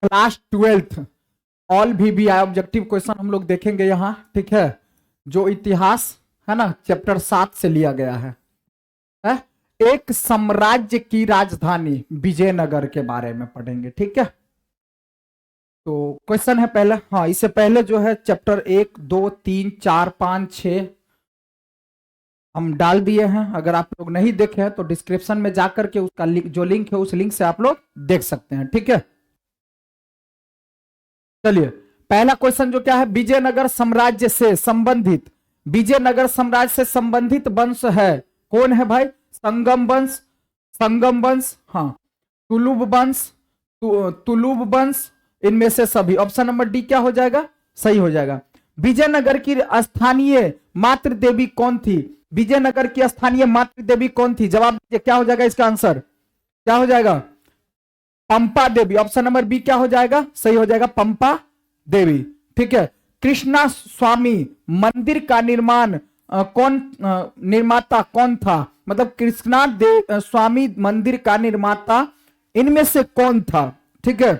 Class 12th all भी objective question हम लोग देखेंगे यहाँ, ठीक है। जो इतिहास है ना, चैप्टर 7 से लिया गया है। एक साम्राज्य की राजधानी विजयनगर के बारे में पढ़ेंगे, ठीक है। तो क्वेश्चन है पहले, हाँ इससे पहले जो है चैप्टर 1 2 3 4 5 6 हम डाल दिए हैं। अगर आप लोग नहीं देखे हैं तो डिस्क्रिप्शन में जाकर के उसका जो लिंक है उस लिंक से आप लोग देख सकते हैं, ठीक है। चलिए पहला क्वेश्चन जो क्या है, विजयनगर साम्राज्य से संबंधित, विजयनगर साम्राज्य से संबंधित वंश है, कौन है भाई? संगम वंश, संगम वंश, हाँ तुलुब वंश, तुलुब वंश, इनमें से सभी। ऑप्शन नंबर डी क्या हो जाएगा? सही हो जाएगा। विजयनगर की स्थानीय मातृ देवी कौन थी? विजयनगर की स्थानीय मातृ देवी कौन थी? जवाब दीजिए, क्या हो जाएगा इसका आंसर? क्या हो जाएगा? पंपा देवी। ऑप्शन नंबर बी क्या हो जाएगा? सही हो जाएगा, पंपा देवी, ठीक है। कृष्णा स्वामी मंदिर का निर्माण निर्माता कौन था? मतलब कृष्णा स्वामी मंदिर का निर्माता इनमें से कौन था? ठीक है,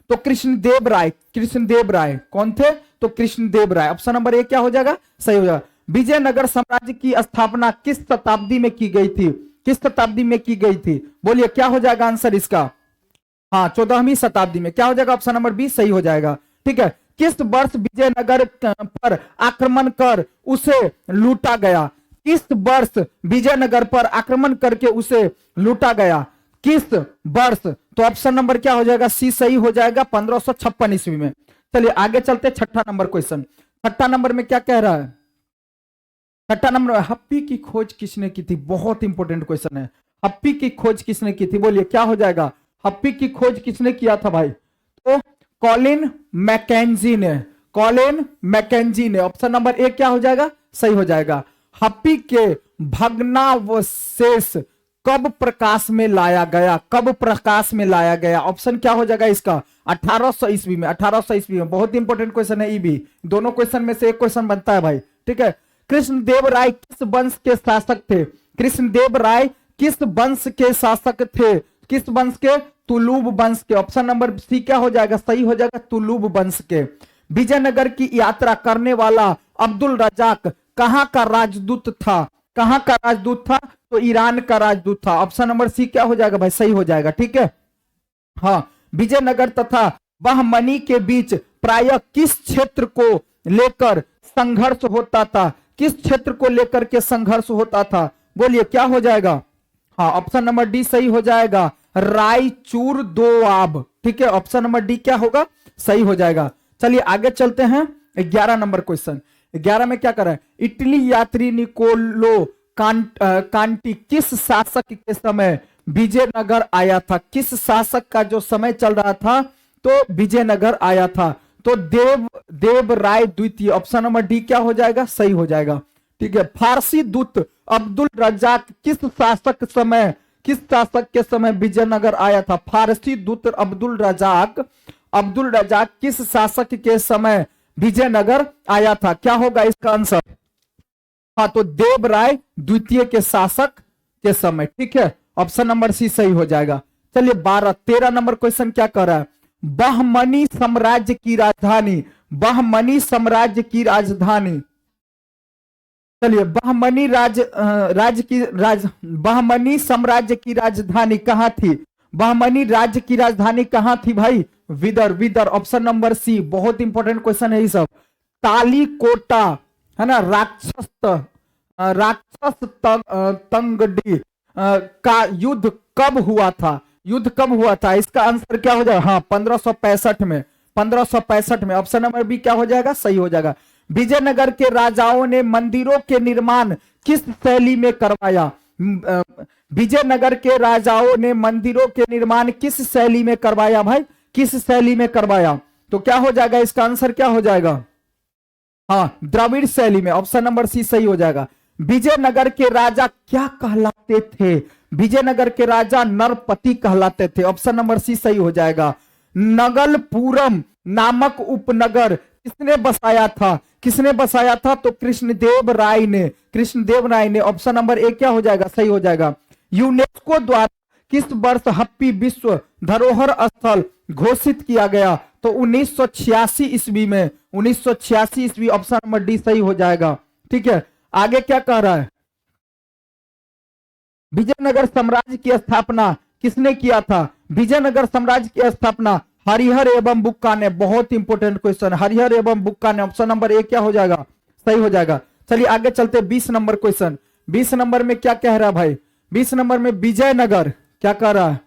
तो कृष्णदेव राय, कृष्णदेव राय कौन थे? तो कृष्णदेव राय। ऑप्शन नंबर ए क्या हो जाएगा? सही हो जाएगा। विजयनगर साम्राज्य की स्थापना किस शताब्दी में की गई थी? किस शताब्दी में की गई थी? बोलिए क्या हो जाएगा आंसर इसका? हाँ 14वीं शताब्दी में। क्या हो जाएगा? ऑप्शन नंबर बी सही हो जाएगा, ठीक है। किस वर्ष विजयनगर पर आक्रमण कर उसे लूटा गया? किस वर्ष विजयनगर पर आक्रमण करके उसे लूटा गया? किस वर्ष? तो ऑप्शन नंबर क्या हो जाएगा? सी सही हो जाएगा, 1556 ईस्वी में। चलिए आगे चलते, छठा नंबर क्वेश्चन। छठा नंबर में क्या कह रहा है? छठा नंबर में हप्पी की खोज किसने की थी? बहुत इंपॉर्टेंट क्वेश्चन है। हप्पी की खोज किसने की थी? बोलिए क्या हो जाएगा? हप्पी की खोज किसने किया था भाई? तो कॉलिन मैकेंजी ने, कॉलिन मैकेंजी ने। ऑप्शन नंबर ए क्या हो जाएगा? सही हो जाएगा। हप्पी के भग्नावशेष कब प्रकाश में लाया गया? कब प्रकाश में लाया गया? ऑप्शन क्या हो जाएगा इसका? 1800 ईस्वी में। 1800 ईस्वी में। बहुत इंपॉर्टेंट क्वेश्चन है, ये भी दोनों क्वेश्चन में से एक क्वेश्चन बनता है भाई, ठीक है। कृष्णदेव राय किस वंश के शासक थे? कृष्णदेव राय किस वंश के शासक थे? किस वंश के? तुलुब वंश के। ऑप्शन नंबर सी क्या हो जाएगा? सही हो जाएगा, तुलुब वंश के। विजयनगर की यात्रा करने वाला अब्दुल रजाक कहां का राजदूत था? कहां का राजदूत था? तो ईरान का राजदूत था। ऑप्शन नंबर सी क्या हो जाएगा भाई? सही हो जाएगा, ठीक है। हाँ, विजयनगर तथा बहमनी के बीच प्रायः किस क्षेत्र को लेकर संघर्ष होता था? किस क्षेत्र को लेकर के संघर्ष होता था? बोलिए क्या हो जाएगा? हाँ ऑप्शन नंबर डी सही हो जाएगा, रायचूर दोआब, ठीक है। ऑप्शन नंबर डी क्या होगा? सही हो जाएगा। चलिए आगे चलते हैं, 11 नंबर क्वेश्चन। 11 में क्या कर रहा है? इटली यात्री निकोलो कांटी किस शासक के समय विजयनगर आया था? किस शासक का जो समय चल रहा था तो विजयनगर आया था? तो देव राय द्वितीय। ऑप्शन नंबर डी क्या हो जाएगा? सही हो जाएगा, ठीक है। फारसी दूत अब्दुल रजाक किस शासक के समय विजयनगर आया था? फारसी दूत अब्दुल रजाक किस शासक के समय विजयनगर आया था? क्या होगा इसका आंसर? हाँ तो देव राय द्वितीय के शासक के समय, ठीक है। ऑप्शन नंबर सी सही हो जाएगा। चलिए 13 नंबर क्वेश्चन क्या कर रहा है? बहमनी साम्राज्य की राजधानी, बहमनी साम्राज्य की राजधानी, चलिए बहमनी साम्राज्य की राजधानी कहां थी? बहमनी राज्य की राजधानी कहां थी भाई? विदर, विदर। ऑप्शन नंबर सी, बहुत इंपॉर्टेंट क्वेश्चन है ये सब। तालीकोटा है ना, राक्षस तंगडी का युद्ध कब हुआ था? युद्ध कब हुआ था? इसका आंसर क्या हो जाएगा? हाँ 1565 में, 1565 में। ऑप्शन नंबर बी क्या हो जाएगा? सही हो जाएगा। विजयनगर के राजाओं ने मंदिरों के निर्माण किस शैली में करवाया? विजयनगर के राजाओं ने मंदिरों के निर्माण किस शैली में करवाया भाई? किस शैली में करवाया? तो क्या हो जाएगा इसका आंसर? क्या हो जाएगा? हाँ द्रविड़ शैली में। ऑप्शन नंबर सी सही हो जाएगा। विजयनगर के राजा क्या कहलाते थे? विजयनगर के राजा नरपति कहलाते थे। ऑप्शन नंबर सी सही हो जाएगा। नगलपुरम नामक उपनगर किसने बसाया था? किसने बसाया था? तो कृष्णदेव राय ने, कृष्णदेव राय ने। ऑप्शन नंबर ए क्या हो जाएगा? सही हो जाएगा। यूनेस्को द्वारा किस वर्ष हप्पी विश्व धरोहर स्थल घोषित किया गया? तो 1986 ईस्वी में, 1986 ईस्वी, ऑप्शन नंबर डी सही हो जाएगा। ठीक है, आगे क्या कह रहा है? विजयनगर साम्राज्य की स्थापना किसने किया था? विजयनगर साम्राज्य की स्थापना हरिहर एवं बुक्का ने। बहुत इंपॉर्टेंट क्वेश्चन, हरिहर एवं बुक्का ने। ऑप्शन नंबर ए क्या हो जाएगा? सही हो जाएगा। चलिए आगे चलते, 20 नंबर क्वेश्चन। 20 नंबर में क्या कह रहा है भाई? 20 नंबर में विजयनगर क्या कह रहा है?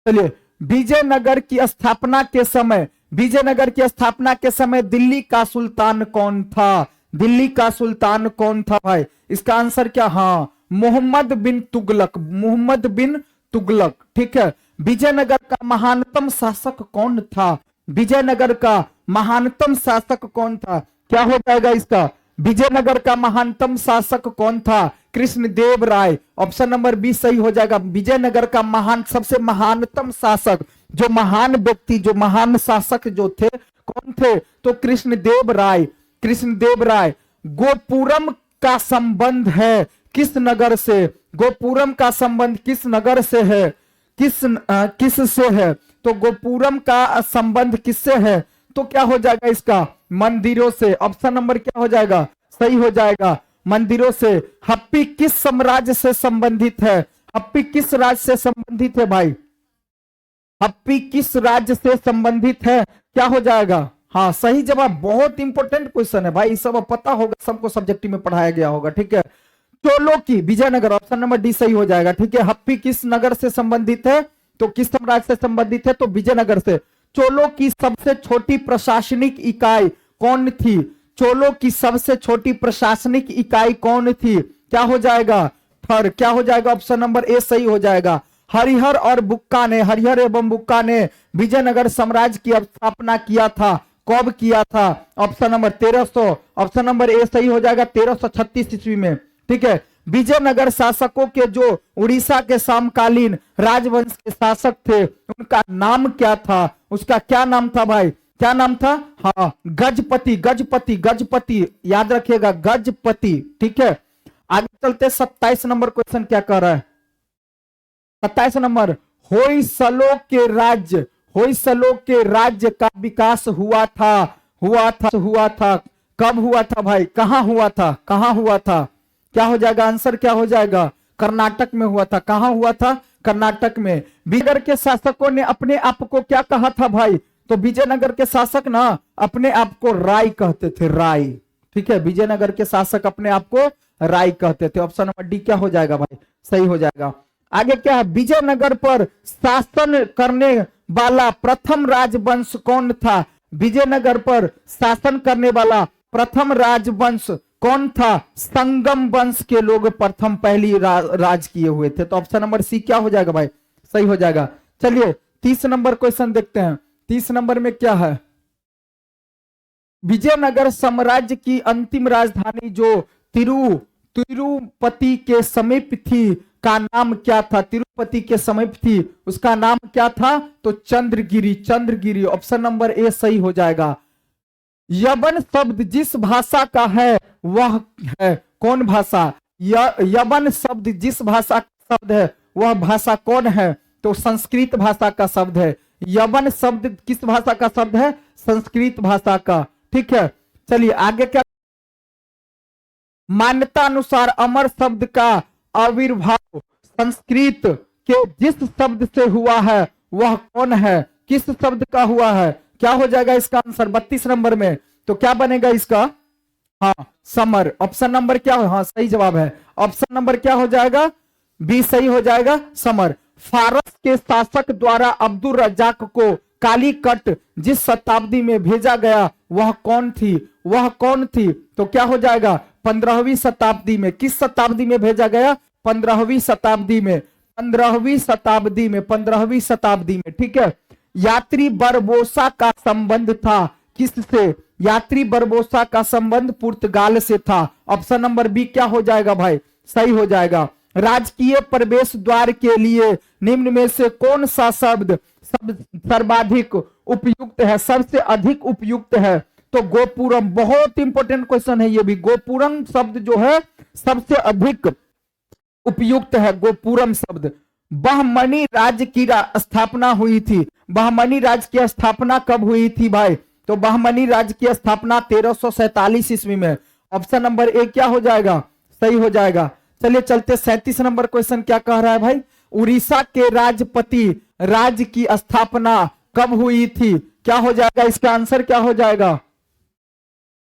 चलिए, विजयनगर की स्थापना के समय, विजयनगर की स्थापना के समय दिल्ली का सुल्तान कौन था? दिल्ली का सुल्तान कौन था भाई? इसका आंसर क्या? हाँ, मोहम्मद बिन तुगलक, मोहम्मद बिन तुगलक। ठीक है, विजयनगर का महानतम शासक कौन था? विजयनगर का महानतम शासक कौन था? क्या हो जाएगा इसका? विजयनगर का महानतम शासक कौन था? कृष्णदेव राय। ऑप्शन नंबर बी सही हो जाएगा। विजयनगर का महान, सबसे महानतम शासक, जो महान व्यक्ति, जो महान शासक जो थे, कौन थे? तो कृष्णदेव राय, कृष्णदेव राय। गोपुरम का संबंध है किस नगर से? गोपुरम का संबंध किस नगर से है? किस से है? तो गोपुरम का संबंध किससे है? तो क्या हो जाएगा इसका? मंदिरों से। ऑप्शन नंबर क्या हो जाएगा? सही हो जाएगा, मंदिरों से। हप्पी किस साम्राज्य से संबंधित है? हप्पी किस राज्य से संबंधित है भाई? हप्पी किस राज्य से संबंधित है? क्या हो जाएगा? हाँ, सही जवाब। बहुत इंपॉर्टेंट क्वेश्चन है भाई, सब पता होगा, सबको सब्जेक्टिव में पढ़ाया गया होगा। ठीक है, चोलो की विजयनगर, ऑप्शन नंबर डी सही हो जाएगा। ठीक है, हप्पी किस नगर से संबंधित है? तो किस साम्राज्य से संबंधित है? तो विजयनगर से। चोलो की सबसे छोटी प्रशासनिक इकाई कौन थी? चोलो की सबसे छोटी प्रशासनिक इकाई कौन थी? क्या हो जाएगा? थर। क्या हो जाएगा? ऑप्शन नंबर ए सही हो जाएगा। हरिहर और बुक्का ने, हरिहर एवं बुक्का ने विजयनगर साम्राज्य की स्थापना किया था। कब किया था? Option number 1300। ऑप्शन नंबर ए सही हो जाएगा, 1336 ईस्वी में। ठीक है, विजयनगर शासकों के जो उड़ीसा के समकालीन राजवंश के शासक थे, उनका नाम क्या था? उसका क्या नाम था भाई? क्या नाम था? हाँ, गजपति, गजपति, गजपति, याद रखिएगा, गजपति। ठीक है, आगे चलते 27 नंबर क्वेश्चन क्या कर रहा है? 27 नंबर, होयसलों के राज्य, होयसलों के राज्य का विकास हुआ था, हुआ था। कब हुआ था भाई? कहां हुआ था? कहां हुआ था? क्या हो जाएगा? आंसर क्या हो जाएगा? कर्नाटक में हुआ था। कहां हुआ था? कर्नाटक में। विजयनगर के शासकों ने अपने आप को क्या कहा था भाई? तो विजयनगर के शासक ना अपने आप को राय कहते थे, राय। ठीक है, विजयनगर के शासक अपने आप को राय कहते थे। ऑप्शन नंबर डी क्या हो जाएगा भाई? सही हो जाएगा। आगे क्या है? विजयनगर पर शासन करने वाला प्रथम राजवंश कौन था? विजयनगर पर शासन करने वाला प्रथम राजवंश कौन था? संगम वंश के लोग प्रथम पहली राज किए हुए थे। तो ऑप्शन नंबर सी क्या हो जाएगा भाई? सही हो जाएगा। चलिए 30 नंबर क्वेश्चन देखते हैं। 30 नंबर में क्या है? विजयनगर साम्राज्य की अंतिम राजधानी जो तिरुपति के समीप थी, का नाम क्या था? तिरुपति के समीप थी, उसका नाम क्या था? तो चंद्रगिरी, चंद्रगिरी। ऑप्शन नंबर ए सही हो जाएगा। यवन शब्द जिस भाषा का है वह है कौन भाषा? यवन शब्द जिस भाषा का शब्द है वह भाषा कौन है? तो संस्कृत भाषा का शब्द है। यवन शब्द किस भाषा का शब्द है? संस्कृत भाषा का। ठीक है, चलिए आगे क्या? मान्यता अनुसार अमर शब्द का आविर्भाव संस्कृत के जिस शब्द से हुआ है वह कौन है? किस शब्द का हुआ है? क्या हो जाएगा इसका आंसर? 32 नंबर में तो क्या बनेगा इसका? हाँ, समर। ऑप्शन नंबर क्या हो? हाँ, सही जवाब है। ऑप्शन नंबर क्या हो जाएगा? बी सही हो जाएगा, समर। फारस के शासक द्वारा अब्दुल रज्जाक को कालीकट जिस शताब्दी में भेजा गया वह कौन थी? वह कौन थी? तो क्या हो जाएगा? 15वीं शताब्दी में। किस शताब्दी में भेजा गया? 15वीं शताब्दी में, 15वीं शताब्दी में, 15वीं शताब्दी में। ठीक है, यात्री बरबोसा का संबंध था किससे? यात्री बरबोसा का संबंध पुर्तगाल से था। ऑप्शन नंबर बी क्या हो जाएगा भाई? सही हो जाएगा। राजकीय प्रवेश द्वार के लिए निम्न में से कौन सा शब्द सर्वाधिक उपयुक्त है, सबसे अधिक उपयुक्त है? तो गोपुरम। बहुत इंपॉर्टेंट क्वेश्चन है ये भी। गोपुरम शब्द जो है सबसे अधिक उपयुक्त है, गोपुरम शब्द। बहमनी राज्य की स्थापना हुई थी। बहमनी राज्य की स्थापना कब हुई थी भाई? तो बहमनी राज्य की स्थापना 1347 ईस्वी में। ऑप्शन नंबर ए क्या हो जाएगा? सही हो जाएगा। चलिए चलते 37 नंबर क्वेश्चन क्या कह रहा है भाई? उड़ीसा के राजपति राज्य की स्थापना कब हुई थी? क्या हो जाएगा इसका आंसर? क्या हो जाएगा?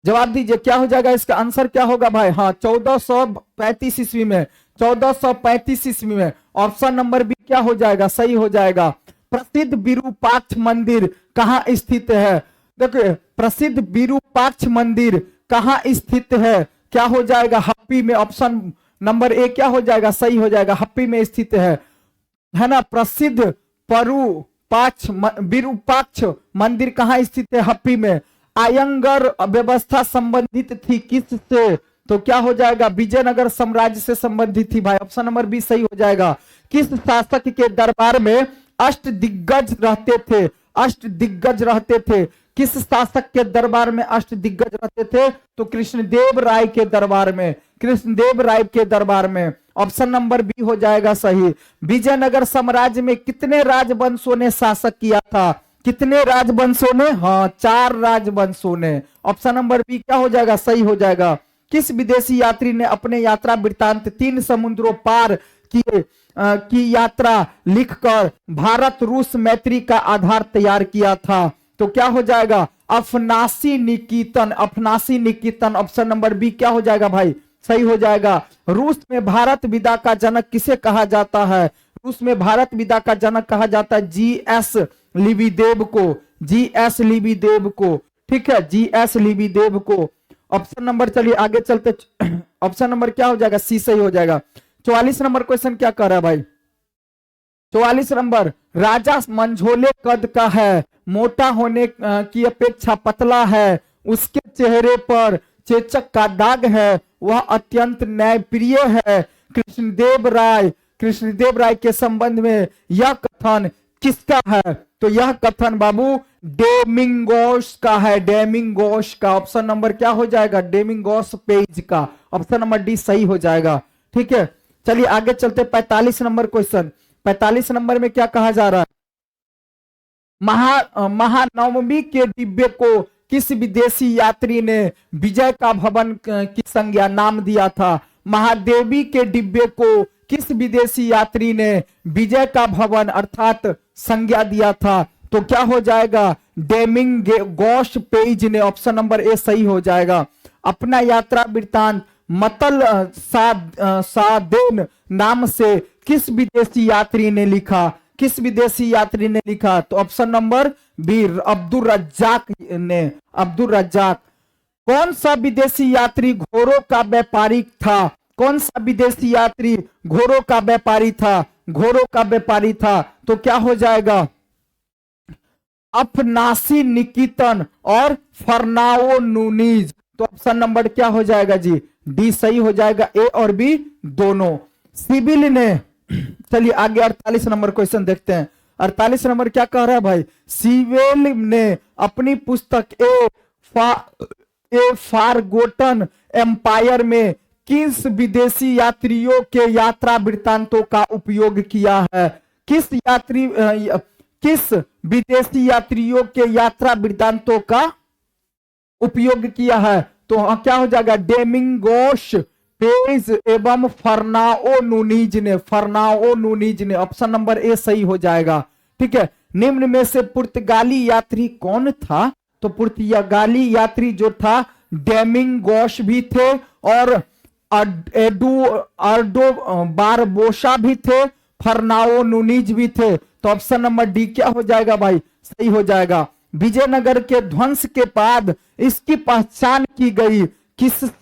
जवाब दीजिए, क्या हो जाएगा इसका आंसर? क्या होगा भाई? हाँ, 1435 ईस्वी में। 1435 ईस्वी में। ऑप्शन नंबर बी क्या हो जाएगा? सही हो जाएगा। प्रसिद्ध विरूपाक्ष मंदिर कहाँ स्थित है? देखिए, प्रसिद्ध विरूपाक्ष मंदिर कहाँ स्थित है? क्या हो जाएगा? हप्पी में। ऑप्शन नंबर ए क्या हो जाएगा? सही हो जाएगा, हप्पी में स्थित है ना। प्रसिद्ध विरूपाक्ष मंदिर कहाँ स्थित है? हप्पी में। आयंगर व्यवस्था संबंधित थी किससे? तो क्या हो जाएगा? विजयनगर साम्राज्य से संबंधित थी भाई। ऑप्शन नंबर बी सही हो जाएगा। किस शासक के दरबार में अष्ट दिग्गज रहते थे? अष्ट दिग्गज रहते थे। किस शासक के दरबार में अष्ट दिग्गज रहते थे? तो कृष्णदेव राय के दरबार में। कृष्णदेव राय के दरबार में। ऑप्शन नंबर बी हो जाएगा सही। विजयनगर साम्राज्य में कितने राजवंशों ने शासक किया था? कितने राजवंशों ने? हाँ, 4 राजवंशों ने। ऑप्शन नंबर बी क्या हो जाएगा? सही हो जाएगा। किस विदेशी यात्री ने अपने यात्रा वृत्तांत 3 समुद्रों पार किए की यात्रा लिखकर भारत रूस मैत्री का आधार तैयार किया था? तो क्या हो जाएगा? अफनासी निकेतन। अफनासी निकेतन। ऑप्शन नंबर बी क्या हो जाएगा भाई? सही हो जाएगा। रूस में भारत विदा का जनक किसे कहा जाता है? रूस में भारत विदा का जनक कहा जाता है जीएस लिबिदेव को। जीएस लिबिदेव को, ठीक है, जीएस लिबिदेव को। ऑप्शन नंबर, चलिए आगे चलते। ऑप्शन नंबर क्या हो जाएगा? सी सही हो जाएगा। 44 नंबर क्वेश्चन क्या कर रहा है भाई? 44 नंबर, राजा मंझोले कद का है, मोटा होने की अपेक्षा पतला है, उसके चेहरे पर चेचक का दाग है, वह अत्यंत न्यायप्रिय है। कृष्णदेव राय के संबंध में यह कथन किसका है? तो यह कथन बाबू डेमिंगोस का है। डेमिंगोस का। ऑप्शन नंबर क्या हो जाएगा? डेमिंगोस पेज का। ऑप्शन नंबर डी सही हो जाएगा। ठीक है, चलिए आगे चलते। 45 नंबर क्वेश्चन। 45 नंबर में क्या कहा जा रहा है? महानवमी के डिब्बे को किस विदेशी यात्री ने विजय का भवन की संज्ञा नाम दिया था? महादेवी के डिब्बे को किस विदेशी यात्री ने विजय का भवन अर्थात संज्ञा दिया था? तो क्या हो जाएगा? डेमिंगोस पेज ने। ऑप्शन नंबर ए सही हो जाएगा। अपना यात्रा वृत्तांत मतल सादेन नाम से किस विदेशी यात्री ने लिखा? किस विदेशी यात्री ने लिखा? तो option number B Abdul Razzaq ने। अब्दुल रज्जाक। कौन सा विदेशी यात्री घोड़ों का व्यापारी था? कौन सा विदेशी यात्री घोड़ों का व्यापारी था? घोड़ों का व्यापारी था। तो क्या हो जाएगा? अफनासी निकेतन और फर्नाओ नूनीज। तो ऑप्शन नंबर क्या हो जाएगा जी? डी सही हो जाएगा। ए और बी दोनों। सिविल ने, चलिए आगे 48 नंबर क्वेश्चन देखते हैं। 48 नंबर क्या कह रहा है भाई? सिविल ने अपनी पुस्तक ए फारगोटन एम्पायर में किस विदेशी यात्रियों के यात्रा वृत्तांतों का उपयोग किया है? किस विदेशी यात्रियों के यात्रा वृत्तांतों का उपयोग किया है? तो क्या हो जाएगा? डेमिंगोस पेज एवं फर्नाओ नूनीज ने। फर्नाओ नूनीज ने। ऑप्शन नंबर ए सही हो जाएगा। ठीक है, निम्न में से पुर्तगाली यात्री कौन था? तो पुर्तगाली यात्री जो था डेमिंगोस भी थे और अर्डो बारबोसा भी थे, फर्नाओ नूनीज भी थे। तो ऑप्शन नंबर डी क्या हो जाएगा भाई? सही हो जाएगा। विजयनगर के ध्वंस के बाद इसकी पहचान की गई किससे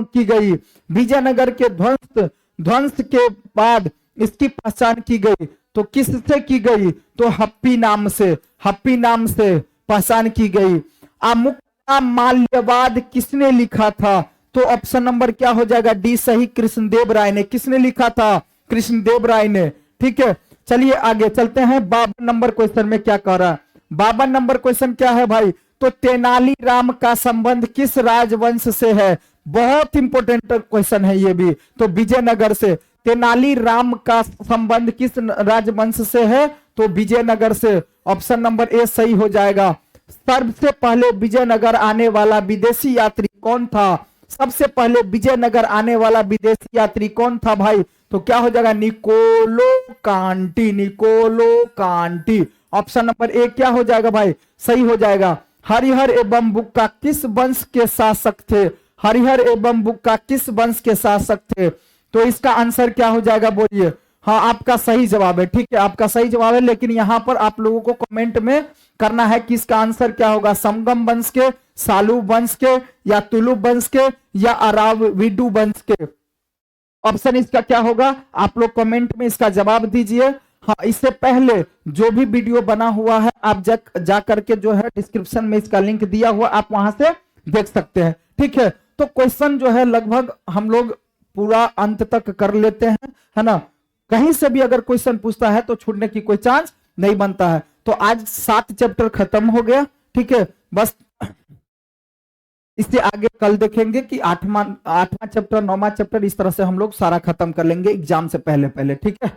की गई? विजयनगर के ध्वंस के बाद इसकी पहचान की गई तो किससे की गई? तो हप्पी नाम से। हप्पी नाम से पहचान की गई। अमुक्ता माल्यवाद किसने लिखा था? तो ऑप्शन नंबर क्या हो जाएगा? डी सही, कृष्णदेव राय ने। किसने लिखा था? कृष्णदेव राय ने। ठीक है, चलिए आगे चलते हैं। 52 नंबर क्वेश्चन में क्या कह रहा है? 52 नंबर क्वेश्चन क्या है भाई? तो तेनालीराम का संबंध किस राजवंश से है? बहुत इंपॉर्टेंट क्वेश्चन है ये भी। तो विजयनगर से। तेनालीराम का संबंध किस राजवंश से है? तो विजयनगर से ऑप्शन नंबर ए सही हो जाएगा। सबसे पहले विजयनगर आने वाला विदेशी यात्री कौन था? सबसे पहले विजयनगर आने वाला विदेशी यात्री कौन था भाई? तो क्या हो जाएगा? Niccolo Conti, Niccolo Conti. Option number A क्या हो जाएगा भाई? सही हो जाएगा। हरिहर एवं बुक्का किस वंश के शासक थे? हरिहर एवं बुक्का किस वंश के शासक थे? तो इसका आंसर क्या हो जाएगा बोलिए? हाँ, आपका सही जवाब है, ठीक है, आपका सही जवाब है। लेकिन यहां पर आप लोगों को कमेंट में करना है कि इसका आंसर क्या होगा, संगम वंश के, सालू वंश के, या तुलु वंश के, या अराविडु वंश के। ऑप्शन इसका क्या होगा, आप लोग कमेंट में इसका जवाब दीजिए। हाँ, इससे पहले जो भी वीडियो बना हुआ है आप जा करके जो है डिस्क्रिप्शन में इसका लिंक दिया हुआ, आप वहां से देख सकते हैं, ठीक है। तो क्वेश्चन जो है लगभग हम लोग पूरा अंत तक कर लेते हैं, है ना। कहीं से भी अगर क्वेश्चन पूछता है तो छूटने की कोई चांस नहीं बनता है। तो आज 7 चैप्टर खत्म हो गया, ठीक है। बस इससे आगे कल देखेंगे कि 8वां चैप्टर, 9वां चैप्टर, इस तरह से हम लोग सारा खत्म कर लेंगे एग्जाम से पहले पहले, ठीक है।